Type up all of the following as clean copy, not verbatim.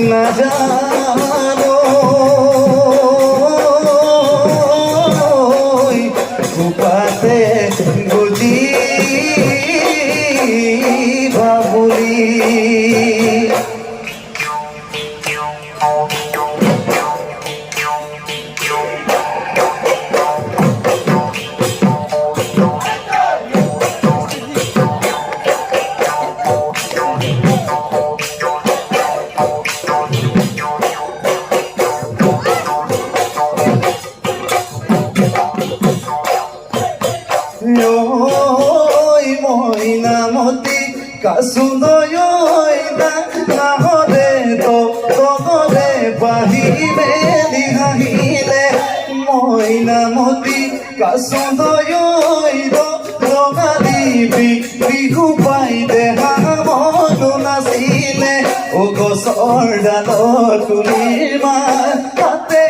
না জানো উপাতে বুঝি বাবুলি ওই ময়নামতি কাসুন্দয় নাহরে তো তগরে বাহিবে দিহাহিলে ময়নামতি কাসুন্দয় রঙালি বিহু পাই দেহা মনু নাচিলে ও গছৰ ডালত তুলিৰ মাত তাতে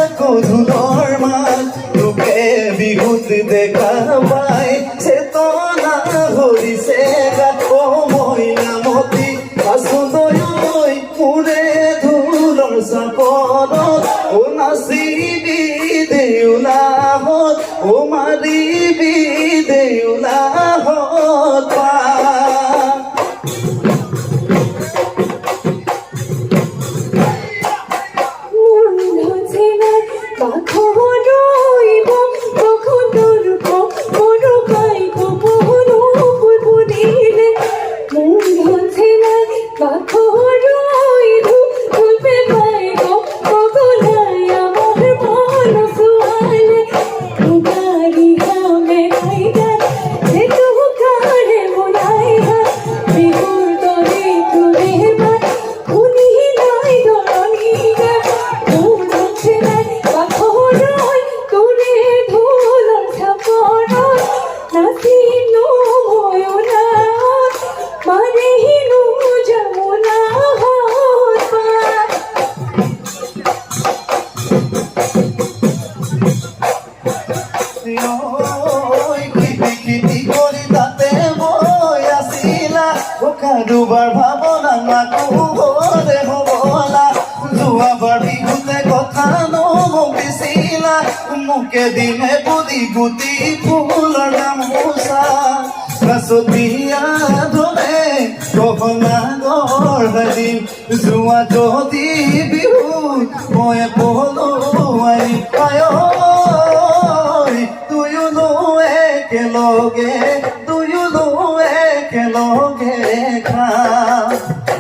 আকৌ ঢোলৰ মাত লোকে বিহুত দেখা পাই চেতনা ভৰিছে গাত ও ময়নামতি কাসুন্দয় মোৰে ঢোলৰ চাপৰত ও নাচিবি দেউলাহত ও মাৰিবি দেউলাহত পা দুবার ভাবনা মাকো হরে হবলা দুয়াবার বিহুতে কথা নমকিছিলা মুখে দিনে বুদি গুটি ফুলৰ গামোচা কাছতীয়া ধৰে গহনা গঢ়াই দিম যোৱা যদি বিহু মই পলুৱাই আয় দুয়োনো একেলগে একেলগে খাম